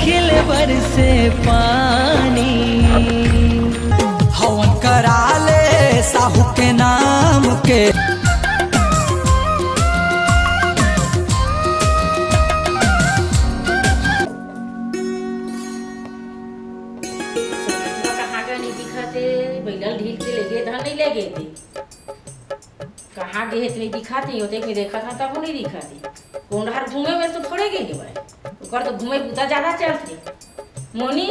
खिले बरसे पानी। हवन करा ले साहू के नाम के। कहाँ गए थे दिखाते होते कि देखा था तब नहीं दिखाते। कोंडार घूमे में तो थोड़े गए भाई, ओकर तो घूमे बुता ज्यादा चलते। मोनी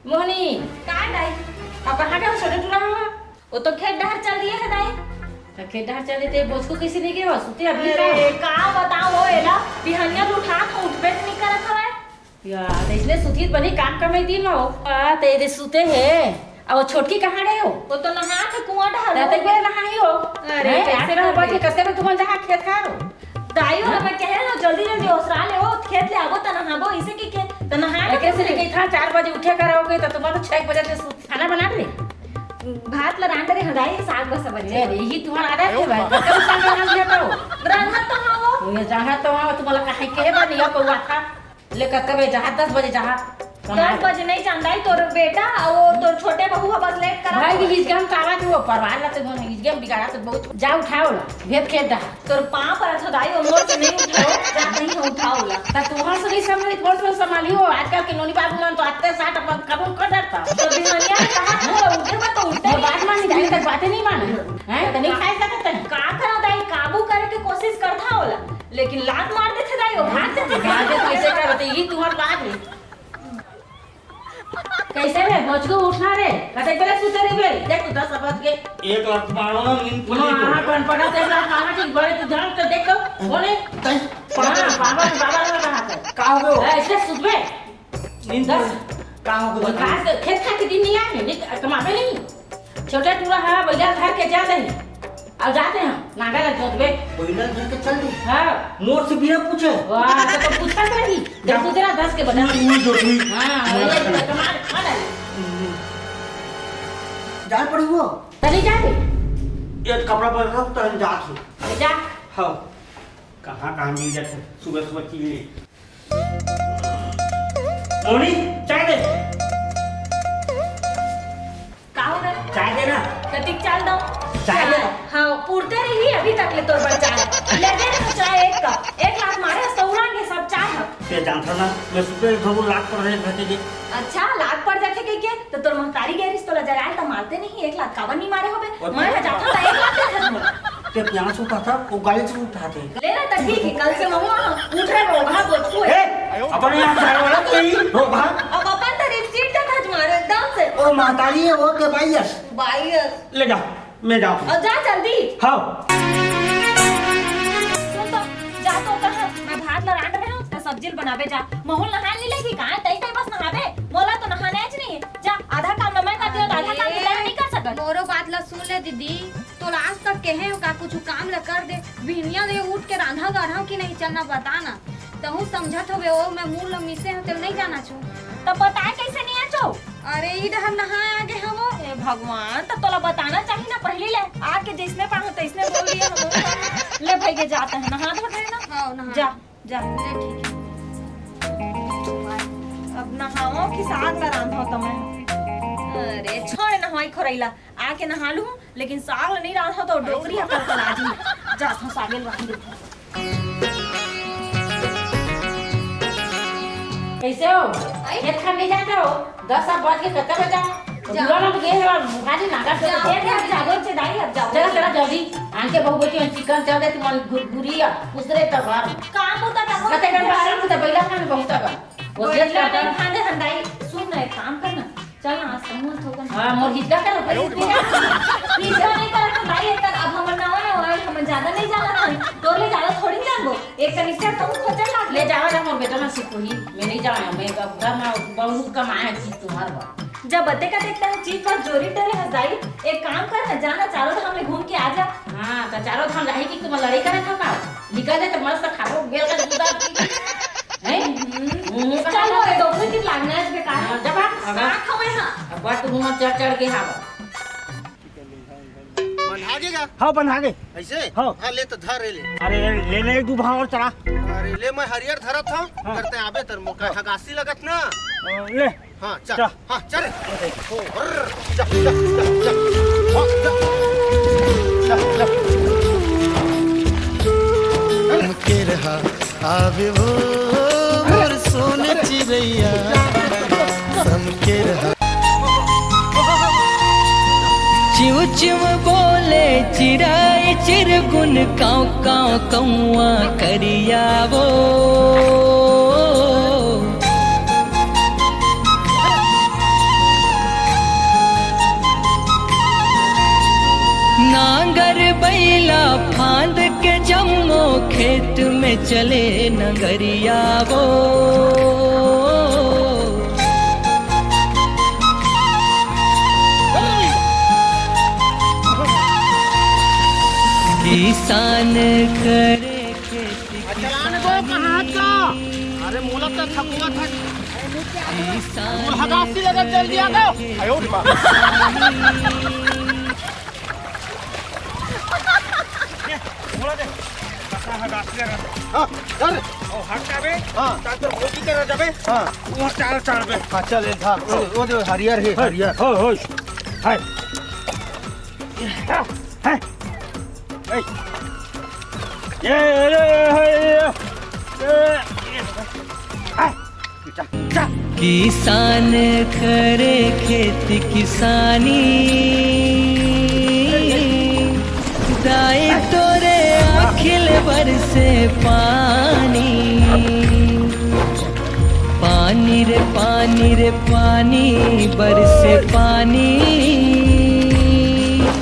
मोनी का दाई अब कहाँ गए छोटे टुरा? वो तो खेत डहर चल दिए है दाई। तो खेत डहर चल देते बोझ को किसी ने गए सुते अभी अरे का बताओ वो एला बिहनिया उठा के उठबे नहीं करत हवे यार। इसने सुती बनी काम कमे दिन हो तेरे सुते है। अब छोटकी कहाँ रहे हो? वो तो नहा के कुआं डहर रहते बेर नहाई हो। अरे कैसे रहो बच्चे कते में तुम जहाँ खेत खा रहो दाई और मैं कह रहा जल्दी जल्दी ओसरा ले ओ खेत ले आगो त नहाबो इसे की के त नहा कैसे लेके था 4 बजे उठे करोगे तो तुम्हारा 6 बजे से खाना बना ले। भात ला रांड रे हदाई साग बस बजे यही तुम्हारा आदत है भाई। कब संग हम लेता हो रांधा तो हाओ ये जहाँ तो वहाँ तुम्हारा कहीं के बनी हो को था लेकर कब जहाँ 10 बजे जहाँ 10 बजे नहीं जानदाई तोर बेटा और तोर छोटे बहू बस लेट कर भाई हिज गम तावा के वो परवार लाते हो हिज गम बिगाड़ा तो बहुत जा उठाओ ला भेद खेत दा तोर पांव पर हदाई उमर से नहीं उठाओ जा नहीं उठाओ ला ता तुम्हार से नहीं संभाली थोड़ा थोड़ा संभाली हो। आजकल के नोनी बाबू मन तो आते 60 अपन कबूल कर देता तो बिहनिया कहां उठे मत तो उठे बात मान नहीं जाने तक बातें नहीं माने हैं तो नहीं खाए सकते हैं का करा दाई काबू करे की कोशिश करता होला लेकिन लात मार देते दाई ओ भाग देते गाजे कैसे करते ये तुम्हार बात है। कैसे रे भोज को उठा रे कते पहले सुते रे बे देख तू 10 बज के 1 लाख मारो ना नींद खुली तो हां कौन पड़ा तेरा खाना ठीक बड़े तू ध्यान तो देखो बोले हां बाबा बाबा ने कहा था का हो गयो ऐसे सुबह नींद का हो गयो घास खेत खा के दिन नहीं आए नहीं कमावे नहीं छोटा टूरा है बैठा घर के जा रहे अब जाते हैं नागा लग जोतबे पहिला घर के चल दी हां मोर से बिना पूछे वाह तो पूछा करी देख तू तेरा 10 के बना तू जो थी हां ये कमाल खा डाल जा पड़ी वो तनी जा रे एक कपड़ा पर रख तो जा थी अरे जा हां कहां मिल जाते सुबह सुबह की मोनी चाय दे का हो रे चाय दे ना कतिक चाल दो चाय दे हां पूरते रही अभी तक ले तोर पर चाय ले दे ना चाय एक कप 1 लाख मारे सौरा के सब चाय है ते जानता ना मैं सुबह थोड़ा लाख कर रहे थे जी अच्छा लाख पड़ जाते के तो तोर महतारी गैरिस तो लजराए त मारते नहीं 1 लाख कावन नहीं मारे होबे मैं जाता था 1 लाख देता था ते प्यास उठा था वो गाड़ी से उठाते ले ना त ठीक है कल से मम्मा उठ रहे रोगा बोचू ए अपने यहाँ चाय वाला कोई रोगा अब अपन तो रिसीट था तुम्हारे एकदम से और महतारी है वो के बाईस बाईस ले जाओ मैं जाऊँ और जा जल्दी हाँ सुन तो जा तो कहा मैं भात ला रांड में हूं तो सब्जी बनावे जा मोहल नहा ले लेगी कहां तई तई बस नहावे मोला तो नहाना है नहीं जा आधा काम मैं करती हूं आधा काम मैं नहीं कर सकत मोरो बात ला सुन ले दीदी तो आज तक कहे हो का कुछ काम ला कर दे बिहनिया दे उठ के रांधा गाढ़ा की नहीं चलना बताना तहु समझत होवे ओ मैं मुंह ल मिसे हो तेल नहीं जाना छु तो बताए कैसे नहीं आचो अरे ई डहर नहा आगे हम ए भगवान तो तोला बताना चाहिए ना पहले ले आके जिसने पाहो तैसने बोल दिया हम ले भाई के जाते हैं नहा धो रहे ना हां नहा जा जा ले ठीक है अब नहाओ कि साग ला रांधो तमे अरे छोड़ नहाई खोरैला आके नहा लूं लेकिन साग नहीं रांधो तो डोकरी हकर लाजी जा तो सागेल रांध दे कैसे हो खेत खाने जाते हो 10 बज के कते बजा दुराना तो गए है मुखाजी नागा से जागो से दाई अब जाओ चला चला जल्दी आके बहु बेटी चिकन चल दे तुम गुरिया उसरे तबार काम होता था कते कर बाहर में तो बैला खाने बहुत का वो देख नहीं लेता खाने हंदाई सुन ना एक काम करना चल ना आज समूह ठोकन हां मोर हिस्सा करो प्लीज नहीं कर तो भाई एक अब हम ना है और हम ज्यादा नहीं जाना ना तो ले ज्यादा थोड़ी जानो एक कनिष्ठा तुम खोजन लाग ले जाओ ना मोर बेटा ना सीखो ही मैं नहीं जाऊंगा मैं घर में बहुत कमाया चीज तुम्हारे बाप जब बते का देखता है चीज पर जोरी डरे हजाई एक काम कर ना जाना चारों धाम में घूम के आ जा हां तो चारों धाम जाही कि तुम लड़ाई करे तो का निकल जाए तो मस्त खाओ बेल का दूध हैं चलो ये डोकरी की लागना है बेकार जब आंख हमें हां अब बात मुंह चढ़ चढ़ के हावा बंधागेगा। हाँ बंधा गए। ऐसे हाँ। हाँ ले तो धर ले। अरे लेने दू भाव और चला। अरे ले मैं हरियर धरत था हाँ। करते आबे तर मोका हगासी लगत ना। ले हाँ चल चल। हाँ चल हो हर जा जा जा हाँ जा के रहा आवे वो मोर सोने चिड़ैया सम के रहा। चिव चिव बोले चिराए चिरगुन काव काव कौआ करियावो। नांगर बैला फांद के जम्मो खेत में चले नगरियावो। किसान करे खेती चलान को कहाँ का। अरे मूला तो थकुआ था। किसान हगासी लगत जल्दी आ गयो। आयो रे बाप। बोला दे कसा हगासी लगा। हाँ चल ओ हट जाबे। हाँ तातो भोगी कर जाबे। हाँ वो चाल चाल बे। हाँ चल ले धर वो जो हरियर है हरियर। हो हो हाय हाय ए ये किसान करे खेती किसानी दाई तोरे अखिल बरसे पानी। पानी रे पानी रे पानी बरसे पानी।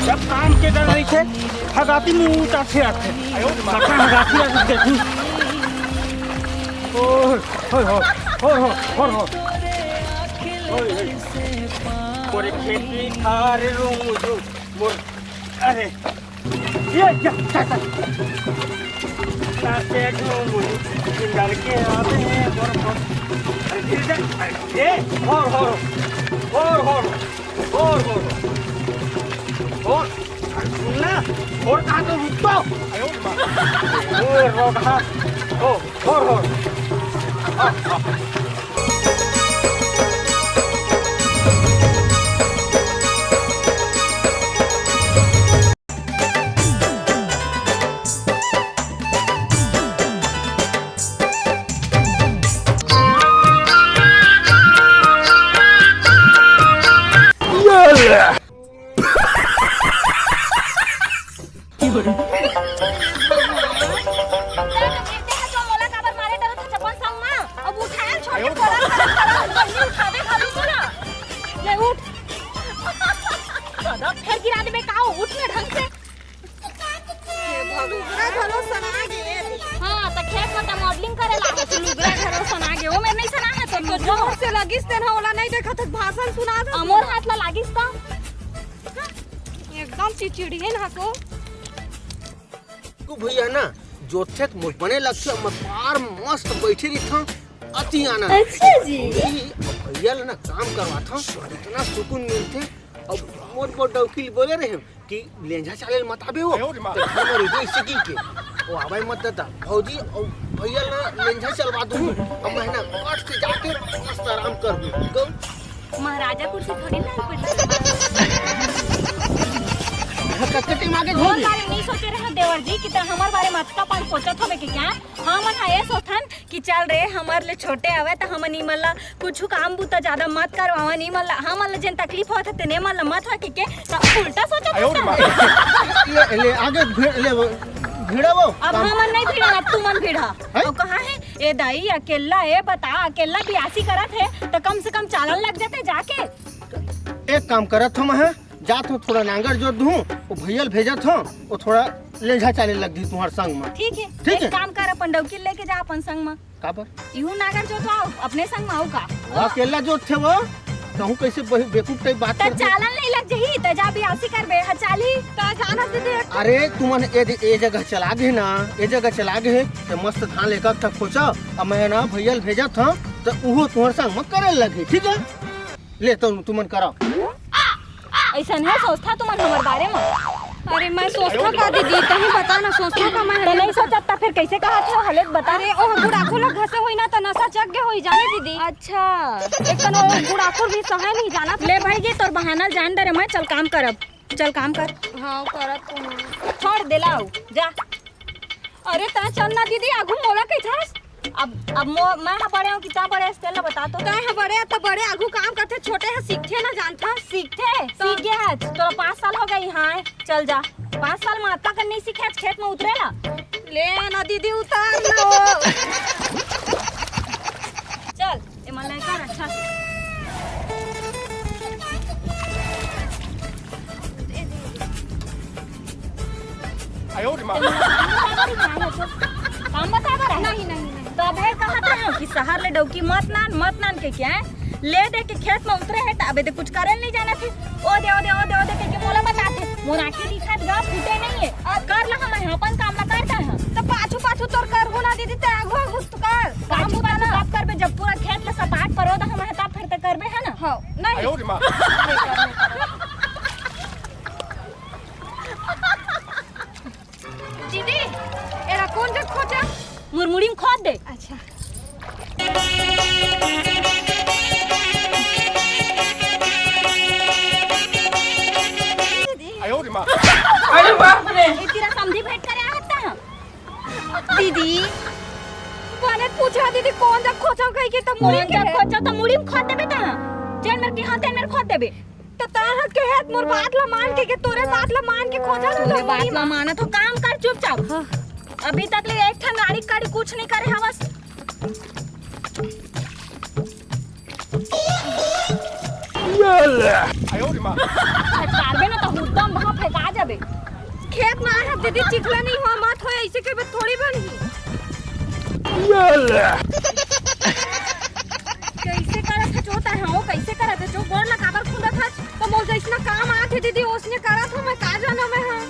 जब काम के कर रही थे हगाती मुंह उठा से आते। आयो माथा हगाती लगा देखू। ओह हो हो हो हो हो मोरे खेती थारे रोज मोर अरे ये क्या काटे रोज जिंदर के आते हैं और अरे धीरे ये और सुनना और कहाँ तो रुक तो आयो और रोगा और एकदम चिड़चिड़िए ना को को भैया ना जोथे मोर बने लक्ष्य मैं पार मस्त बैठे रही था अति आनंद। अच्छा जी भैया ना काम करवाता इतना सुकून मिलते। अब मोर मोर डौकील बोले रहे कि लेंझा चाले मत आबे हो तो घर में इसे की के ओ आवे मत देता भौजी और भैया ना लेंझा चलवा दूं अब मैं ना कट से जाके मस्त आराम कर दूं। महाराजा कुर्सी थोड़ी ना पड़ती। कत्ते टाइम आगे और बारे नहीं सोचे रहे देवर जी कि हमार बारे में अतका पान सोचत होवे कि क्या हम ये सोचन कि चल रे हमार ले छोटे आवे त हम नी मल्ला कुछ काम बुता ज्यादा मत करवावा नी मल्ला हम मल्ला जन तकलीफ होत है तने मल्ला मत हो कि त उल्टा सोचत ले ले आगे ले भिड़ावो अब हम नहीं भिड़ा तू मन भिड़ा और कहां है ए दाई अकेला ए बता अकेला बियासी करत है तो कम से कम चालन लग जाते जाके। एक काम करत हम है जात हो थोड़ा नांगर जोत दूं वो भैया भेजत हो वो थोड़ा लेझा चाले लग दी तुम्हार संग में। ठीक है ठीक है। एक काम कर अपन डौकी लेके जा अपन संग में का पर यूं नागर जो तो आओ अपने संग में आओ का अकेला जोत थे वो कहूं कैसे बेवकूफ टाइप बात त कर चालन नहीं लग जही त जा बियासी करबे ह चाली त जाना दे दे। अरे तुमन ए जगह चला गए ना ए जगह चला गए तो मस्त धान लेकर तक खोचा अब मैं ना भैया भेजा था तो वो तुम्हारे संग में करे लगे। ठीक है ले तो तुमन करो ऐसा है सोचता तुमन हमार बारे में अरे मैं सोचता का दीदी कहीं बता ना सोचता का मैं तो नहीं सोचता फिर कैसे कहा था हालत बता। अरे ओ बुढ़ाको लोग घसे होई ना त नशा चक के होई जाने दीदी। अच्छा एक कनो बुढ़ाकुर भी सहे नहीं जाना। ले भाई जी तोर बहाना जान दे रे मैं चल काम करब। चल काम कर। हां करत को छोड़ देलाऊ जा। अरे ता चल ना दीदी आगू मोला कैथास। अब मैं बड़े हूं कितना बड़े स्टेल बता तो तय बड़े त बड़े आगू काम करते छोटे है सीखे ना जानता सीखते सीख गया है तोरा 5 साल हो गई। हाँ चल जा 5 साल में आता कर नहीं सीखे खेत में उतरेला। ले ना दीदी उतार लो। चल ए मन लगा अच्छा से काम बता बरा नहीं नहीं नहीं तो अब है कहा था कि शहर ले डौकी मत नान के क्या है ले दे के खेत में उतरे है तबे दे कुछ करन नहीं जाना थे। ओ दे के मोला बताते मोर आंखें दिखात गा फूटे नहीं है अब कर ला हम अपन काम ना करता है तो पाछू तोर कर हो ना दीदी त आगू तो कर काम बुता आप करबे जब पूरा खेत ले सपाट परो द हम है तब फिर त करबे है ना। हां नहीं दीदी एरा कौन जग खोजा मुरमुड़ी में खोद दे। अच्छा अरे बाप रे तेरा समधी भेंट करे आता है दीदी बने पूछा दीदी कौन जग खोजा कहि के त मुड़ी जब खोचा तो मुड़ी में खोद देबे ता चल मेरे के हाथ मेरे खोद देबे त ताहा के हाथ मोर बात ला मान के तोरे बात ला मान के खोजा तोरे बात ला माना तो काम कर चुपचाप। अभी तक ले एक ठन नाड़ी काड़ी कुछ नहीं करे हवस। फटकारबे ना तो हुद्दम वहां फेंका जाबे। खेत में आया दीदी चिखला नहीं हुआ मत हो ऐसे के थोड़ी बनी कैसे करत है जोता है वो कैसे करत है जो गोड़ ना काबर खुंदा था तो मोर जैसना काम आथे दीदी उसने करत हो मैं का जाना मैं हां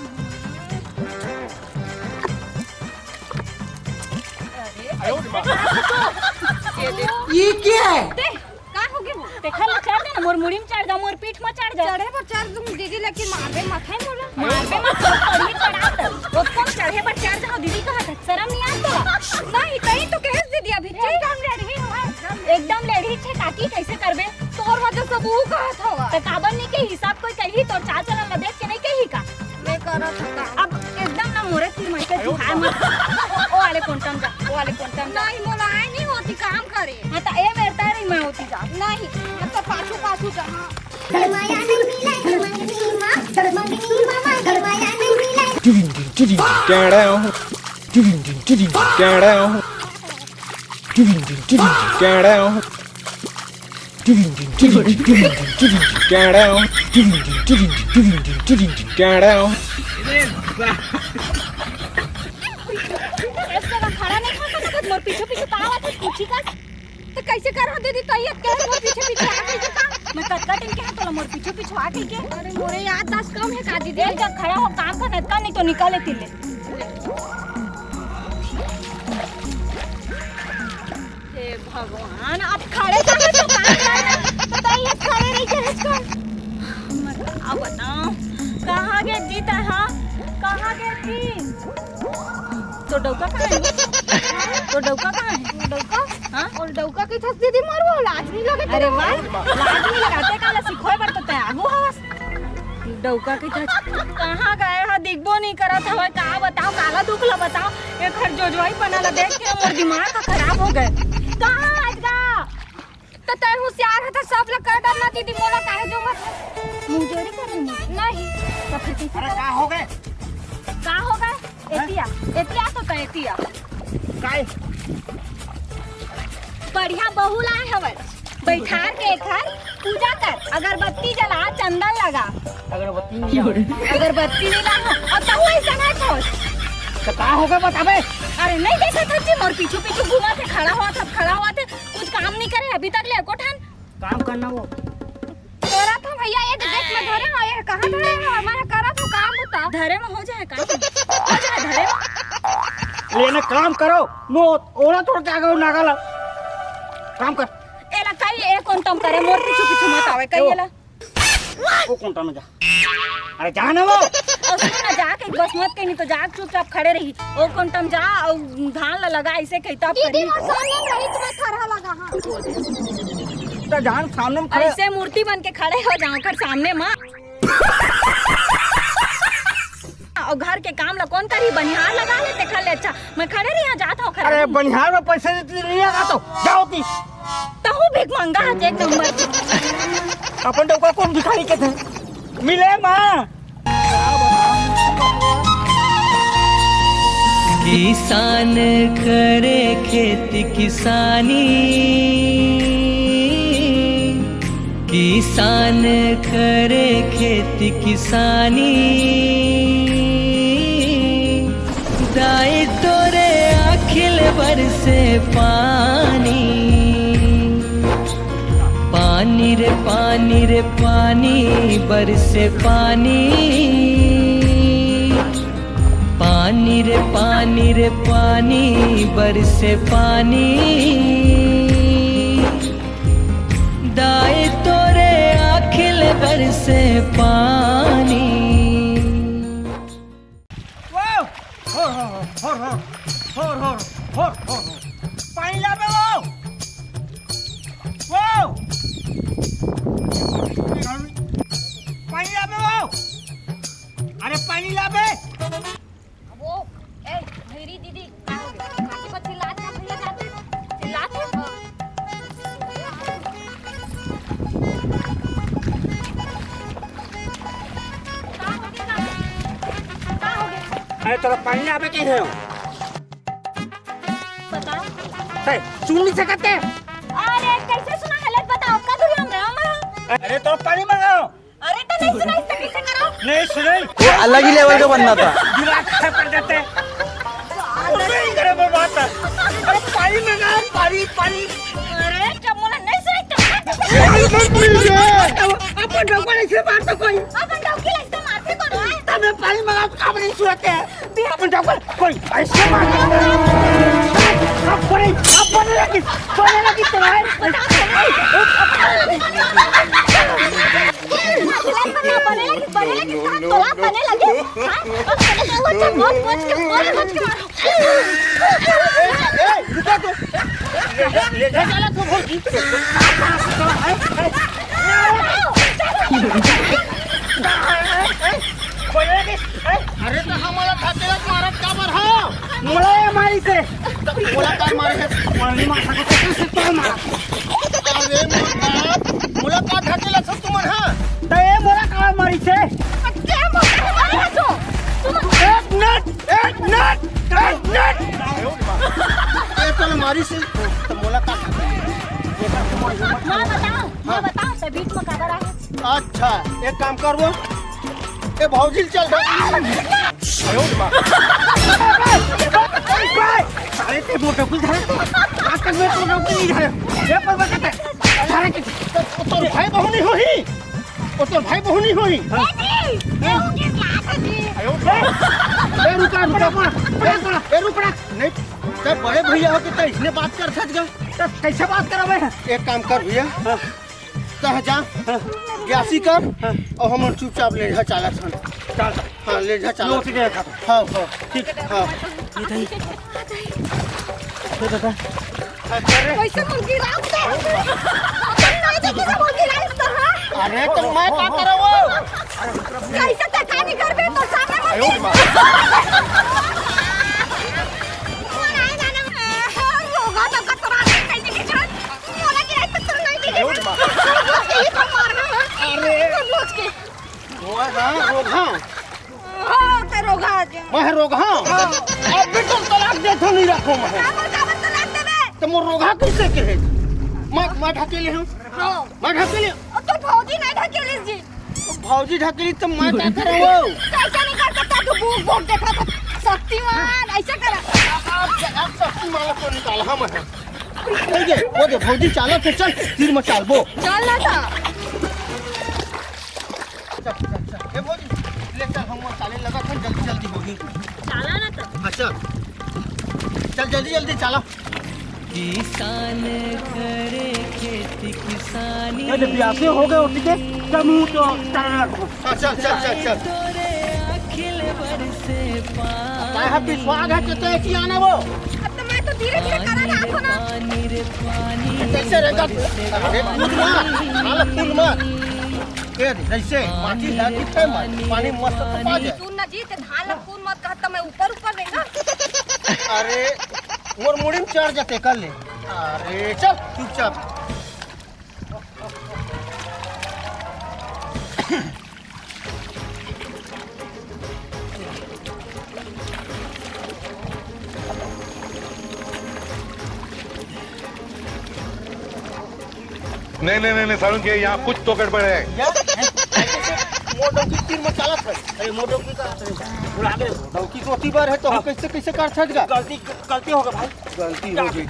ये क्या है? दे का हो गए वो देखा ले चढ़ दे ना मोर मुड़ी में चढ़ जा मोर पीठ में चढ़ जा। चढ़े पर चढ़ तुम दीदी लेकिन मारबे मत है मोला मारबे मत तो पड़ी पड़ा वो कौन चढ़े पर चढ़ जा दीदी कहा था शर्म नहीं आता नहीं कहीं तो कह दीदी अभी एकदम लेढ़ी छे काकी कैसे करबे तोर वजह से वो कहत हो त काबर नहीं के हिसाब कोई कही तो चाल चलन ला देख के नहीं कही का मैं करत था अब एकदम ना मोरे की मैं के हाय मत ओ वाले कोंटम जा ओ वाले कोंटम जा नहीं मोला आए नहीं होती काम करे हां त ए मेरे तारी मैं होती जा नहीं मैं तो पाछू जा हां धर्माया नहीं मिला मंगनी मां मंगनी मामा धर्माया नहीं मिला ऐसे ना खड़ा नहीं खा सकत मोर पीछे पीछे का आवत है पूछी का तो कैसे कर हो दीदी तैयार कर मोर पीछे आ गई का मैं कटका टिन के तो मोर पीछे पीछे आ गई के अरे मोरे याद 10 कम है का दीदी एक जगह खड़ा हो काम कर नटका नहीं तो निकाले तिले हे भगवान अब खड़े कहां तो काम करना बताइए खड़े नहीं करे इसको अब बताओ कहां गए जीता हां कहां गए जी तो डौका कहां है तो डौका कहां है डौका हां और डौका की थस दीदी मारो लाज नहीं लगे अरे वाह लाज नहीं लगाते काला सिखोए बर तो तय आगू हवस डौका के टच कहां गए ह दिखबो नहीं करत हवे का बताओ काला दुख ला बताओ एक हर जोजवाई पनाला देख के मोर दिमाग का खराब हो गए कहां आज गा तो तय होशियार है तो सब लोग कर डरना दीदी मोला काहे जो मत मुजोरी कर नहीं तो फिर कैसे अरे का हो गए का हो गए एतिया तो तय एतिया काय बढ़िया बहू लाए हवे बैठार के घर पूजा कर अगरबत्ती जला चंदन लगा अगरबत्ती नहीं अगरबत्ती नहीं लगा और तब ऐसा ना सोच तो का हो गए बताबे अरे नहीं देखा था जी मोर पीछू पीछू घुमा थे खड़ा हुआ थे कुछ काम नहीं करे अभी तक ले कोठन काम करना वो करा था भैया ये देख मैं धरे ना ये कहां धरे है हमारा करा तो काम बता धरे में हो जाए का हो जाए धरे में लेना काम करो नो ओला तोड़ के आगे नागला काम कर एला कई एक कौन तम करे मोर पीछू पीछू मत आवे कई एला वो कौन टा जा अरे जा ना वो सुनो ना जाके बस मत कहीं तो जाग चुपचाप खड़े रही ओ कोंटम जा और धान ला लगा ऐसे कही तब दीदी करी वो सामने रही तुम्हें खड़ा लगा हां तो जान सामने में खड़े ऐसे मूर्ति बन के खड़े हो जाओ कर सामने माँ और घर के काम ला कौन करी बनिहार लगा लेते खले अच्छा मैं खड़े रही यहाँ जाता हूँ खड़े अरे बनिहार में पैसे देती नहीं आगा तो जाओ ती तो हूँ भीख मंगा है एक नंबर अपन तो कौन भिखारी के थे मिले माँ किसान करे खेती किसानी, किसान करे खेती किसानी, दाई तोरे अखिल बरसे पानी, पानी रे पानी रे पानी बरसे पानी, पानी रे पानी रे पानी बरसे पानी, दाई तोरे अखिल बरसे पानी। पानी ला बे वो पानी ला बे वो अरे पानी ला बे वो ए मेरी दीदी क्या हो गया काकी को चिल्लाते हैं भैया जाते चिल्लाते हैं क्या हो गया अरे तो पानी ला बे कैसे हो बताओ सुन नहीं सकते अरे कैसे सुना गलत बताओ का दूर हम रहे अरे तो पानी मंगाओ अरे तो नहीं सुना इससे कैसे करो नहीं सुने वो अलग ही लेवल का बनना था। दिमाग खराब कर देते नहीं करे वो बात अरे पानी मंगाओ पानी पानी अरे जब मुझे नहीं सुना अपन डॉक्टर ऐसे बात तो कोई अपन डॉक्टर ऐसे मारते कौन है तब पानी मंगाओ काम नहीं सुनते हैं अपन डॉक्टर कोई ऐसे मारते अपन लगी तुम्हारे बने लगे ले जा चला तू भौजी अरे तो हमारा खाते मारा का बर हो मोला मारी से मोला का मारे है मारी मार सकते से तो मार अरे मोला का ढाकेला सब तुम हां तो ए मोला का मारी से क्या मारा तो एक मिनट ए चल मारी से तो मोला का मैं बताऊं तो बीच में का रहा अच्छा एक काम कर वो ए भौजी चल आयो मां अरे ते मोटो कुछ है आज तक मैं तो नहीं है ये पर बकते अरे कि तो भाई बहू नहीं होई ओ तो भाई बहू नहीं होई आयो ए रुका नहीं ते बड़े भैया हो के इसने बात कर सच गए तो कैसे बात करावे एक काम कर भैया कह जा ग्यासी कर और हम चुपचाप ले जा चाला छन चल हां ले जा चाला ठीक है हां ठीक हां ये दादा कैसे मुर्गी रात दे अपन नहीं देखी सब मुर्गी रात तो हां अरे तो मैं क्या करूं वो कैसे तकानी करबे तो सामने आयो होगा तो कतरा कैसे की जान मोला की रात तो नहीं दी ये तो मारना है अरे लोच के रोगा हां ते रोगा मैं रोगा अब भी तुम तलाक दे तो नहीं रखो मैं तो मोर रोगा कैसे कहे मैं ढकेले हूं हां मैं ढकेले तो भौजी नहीं ढकेलिस जी भौजी ढकेली तो मैं क्या करूं वो कैसे नहीं कर सकता तू भूख भूख देखा था शक्तिमान ऐसा करा अब शक्तिमान को निकाल हम है ठीक है वो दे भौजी चालो तो चल तीर में चाल वो चल ना था ए भौजी ले चल हम चाले लगा था जल्दी जल्दी होगी चाला ना तो अच्छा चल जल्दी जल्दी चलो किसान करे खेती किसानी, अरे ब्यासे हो गए उठ के तब मुंह तो चल रखो चल चल चल चल तोरे अखिल बरसे काय हा पिछवाग है किते की आना वो अब तो मैं तो धीरे धीरे करा रहा हूँ ना। पानी रे पानी कैसे रहेगा अरे कूद मत हाल कूद मत ए जैसे माटी लागी थे मत पानी मस्त तो पा जाए सुन ना जी ते धान ला खून मत कहत तो मैं ऊपर ऊपर रहेगा। अरे मोर मुड़ी में चढ़ जाते कर ले अरे चल चुपचाप नहीं सारुण के यहाँ कुछ तो गड़बड़ है। मोटों की तीन में चालत है अरे मोटों की का उड़ा दे डौकी तो अति बार है तो हम कैसे कर सकता गलती होगा भाई गलती हो गई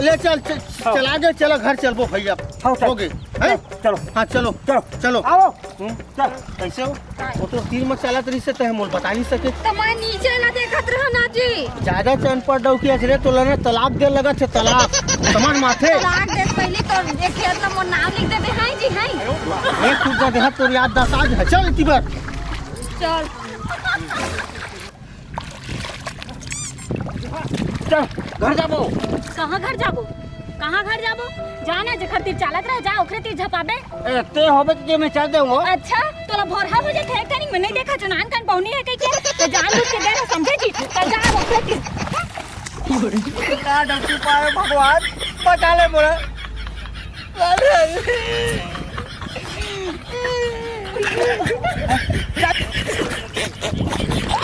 ले चला दे चलो घर चलबो भैया हो गए हैं चलो हाँ चलो चलो चलो आओ चल कैसे हो वो तो तीन में चलत रही से तो मोल बता नहीं सके तो मैं नीचे ना देखत रहा ना जी। ज्यादा चंद पर डौकी अजरे तो लने तालाब दे लगा थे तालाब समझ माथे तलाक दे पहले तो एक खेत में मोर नाम लिख देते हैं जी हैं। एक टूट दे तो याद दस आज है चल इतनी बार चल चल घर जाबो कहाँ घर जाबो कहाँ घर जाबो जाना जखर तीर चालत रह जा ओकरे तीर झपाबे। ते होबे के मैं चल देऊंगा अच्छा तोला भोरहा हो जात है कनी मैं नहीं देखा जनान कान पौनी है के तो जान बुझ के दे समझे जी तो जा ओकरे तीर का डौकी पाए भगवान बचा ले मोरे